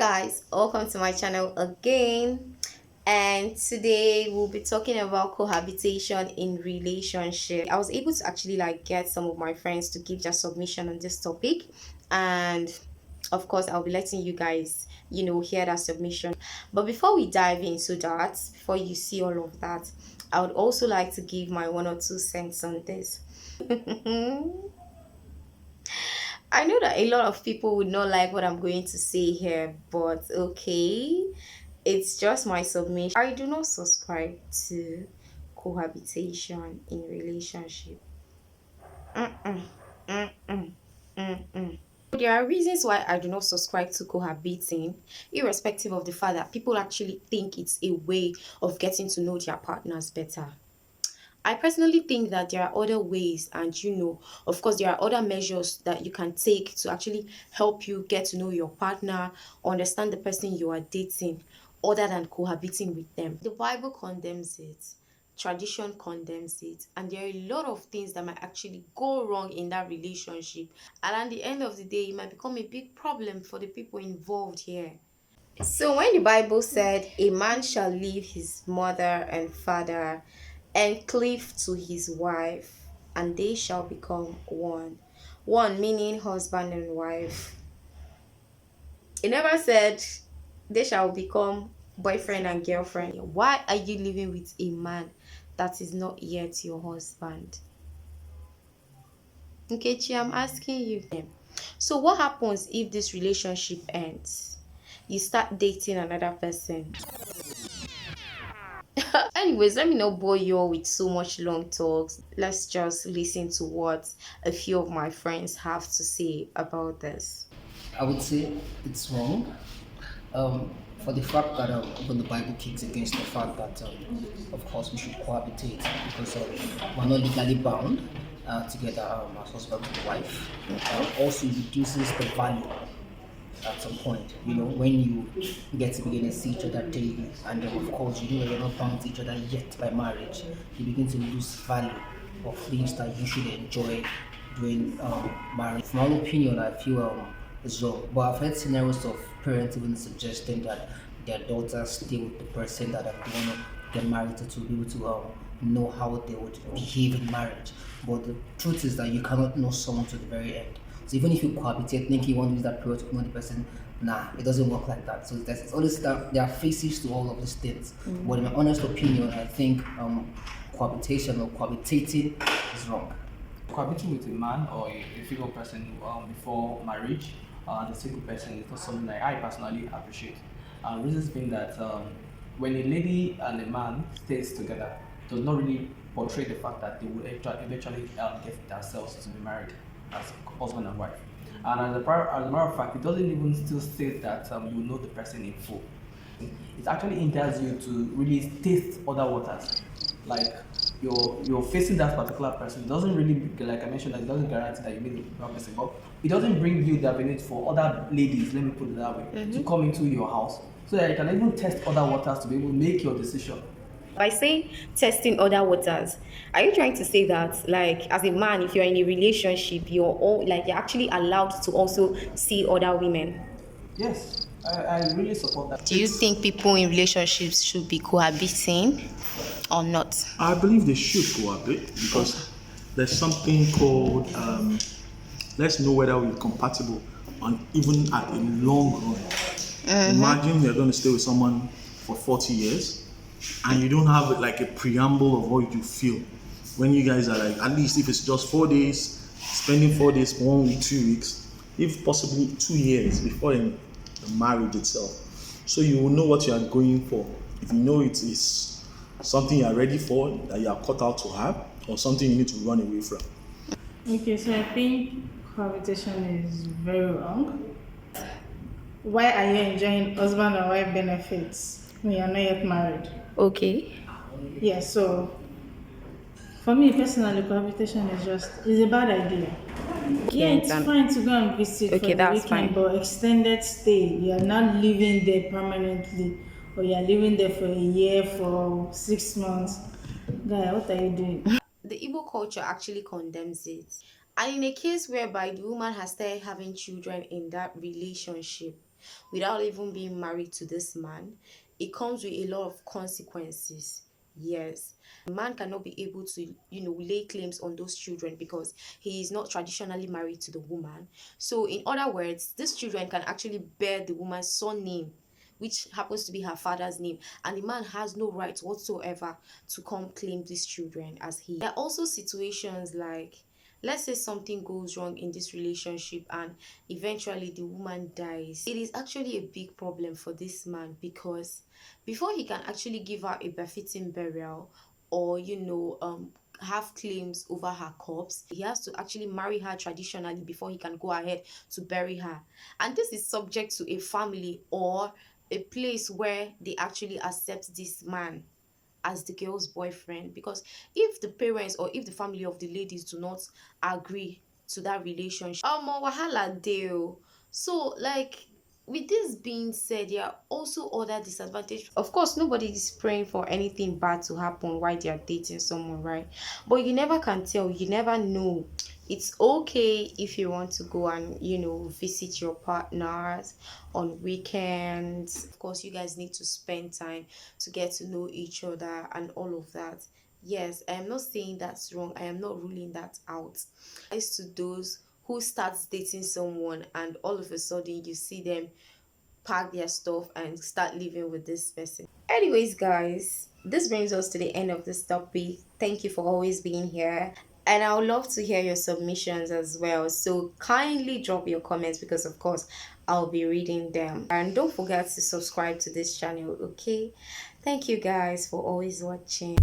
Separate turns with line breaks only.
Guys, welcome to my channel again, and today we'll be talking about cohabitation in relationship. I was able to actually get some of my friends to give their submission on this topic, and of course I'll be letting you guys hear that submission. But before we dive into that, before you see all of that, I would also like to give my 1 or 2 cents on this. I know that a lot of people would not like what I'm going to say here, but okay, it's just my submission. I do not subscribe to cohabitation in relationship. Mm-mm, mm-mm, mm-mm. There are reasons why I do not subscribe to cohabiting, irrespective of the fact that people actually think it's a way of getting to know their partners better. I personally think that there are other ways, and of course, there are other measures that you can take to actually help you get to know your partner, understand the person you are dating, other than cohabiting with them. The Bible condemns it, tradition condemns it, and there are a lot of things that might actually go wrong in that relationship. And at the end of the day, it might become a big problem for the people involved here. So when the Bible said, "A man shall leave his mother and father and cleave to his wife, and they shall become one." One meaning husband and wife. It never said they shall become boyfriend and girlfriend. Why are you living with a man that is not yet your husband? Nkechi, I'm asking you. So what happens if this relationship ends? You start dating another person. Anyways, let me not bore you all with so much long talks. Let's just listen to what a few of my friends have to say about this.
I would say it's wrong. For the fact that when the Bible kicks against the fact that, of course, we should cohabitate because we're not legally bound together as husband and wife. Also, it reduces the value at some point. You know, when you get to begin to see each other daily, and of course, you know that you're not bound to each other yet by marriage, you begin to lose value of things that you should enjoy during marriage. From my opinion, I feel it's wrong. But I've heard scenarios of parents even suggesting that their daughters stay with the person that they want to get married to be able to know how they would behave in marriage. But the truth is that you cannot know someone to the very end. So even if you cohabitate, thinking you want to use that period to know the person, nah, it doesn't work like that. So it's always that there are faces to all of these things. But in my honest opinion, I think cohabitation or cohabitating is wrong.
Cohabiting with a man or a female person before marriage, the single person is not something that I personally appreciate. Reasons being that when a lady and a man stays together, does not really portray the fact that they will eventually get themselves to be married as husband and wife. And as a matter of fact, it doesn't even still state that you know the person in full. It actually hinders you to really taste other waters. Like you're facing that particular person. It doesn't really, like I mentioned, that it doesn't guarantee that you meet the right person, but it doesn't bring you the ability for other ladies, let me put it that way, to come into your house so that you can even test other waters to be able to make your decision.
By saying testing other waters, are you trying to say that, like, as a man, if you're in a relationship, you're actually allowed to also see other women?
Yes, I really support that.
Do you think people in relationships should be cohabiting or not?
I believe they should cohabit because there's something called let's know whether we're compatible on even at a long run. Imagine you're going to stay with someone for 40 years and you don't have like a preamble of what you feel when you guys are like, at least if it's just 4 days, spending 4 days for 1 week, 2 weeks, if possibly 2 years before the marriage itself. So you will know what you are going for. If you know it is something you are ready for, that you are cut out to have, or something you need to run away from.
Okay, so I think cohabitation is very wrong. Why are you enjoying husband and wife benefits when you're not yet married?
Okay.
Yeah, so for me personally, cohabitation is a bad idea. Yeah, it's fine to go and visit for the
that's
weekend,
fine.
but extended stay, you're not living there permanently, or you're living there for a year, for 6 months. Guy, what are you doing?
The Igbo culture actually condemns it. And in a case whereby the woman has started having children in that relationship, without even being married to this man, it comes with a lot of consequences. Yes, a man cannot be able to, lay claims on those children because he is not traditionally married to the woman. So, in other words, these children can actually bear the woman's surname, which happens to be her father's name, and the man has no right whatsoever to come claim these children as he. There are also situations like, let's say something goes wrong in this relationship and eventually the woman dies. It is actually a big problem for this man because before he can actually give her a befitting burial or have claims over her corpse, he has to actually marry her traditionally before he can go ahead to bury her. And this is subject to a family or a place where they actually accept this man as the girl's boyfriend, because if the parents or if the family of the ladies do not agree to that relationship, wahala deal. So, like, with this being said, there are also other disadvantages. Of course, nobody is praying for anything bad to happen while they are dating someone, right? But you never can tell, you never know. It's okay if you want to go and visit your partners on weekends. Of course, you guys need to spend time to get to know each other and all of that. Yes, I am not saying that's wrong. I am not ruling that out. As to those who starts dating someone and all of a sudden you see them pack their stuff and start living with this person. Anyways, guys, this brings us to the end of this topic. Thank you for always being here. And I would love to hear your submissions as well. So kindly drop your comments because, of course, I'll be reading them. And don't forget to subscribe to this channel, okay? Thank you guys for always watching.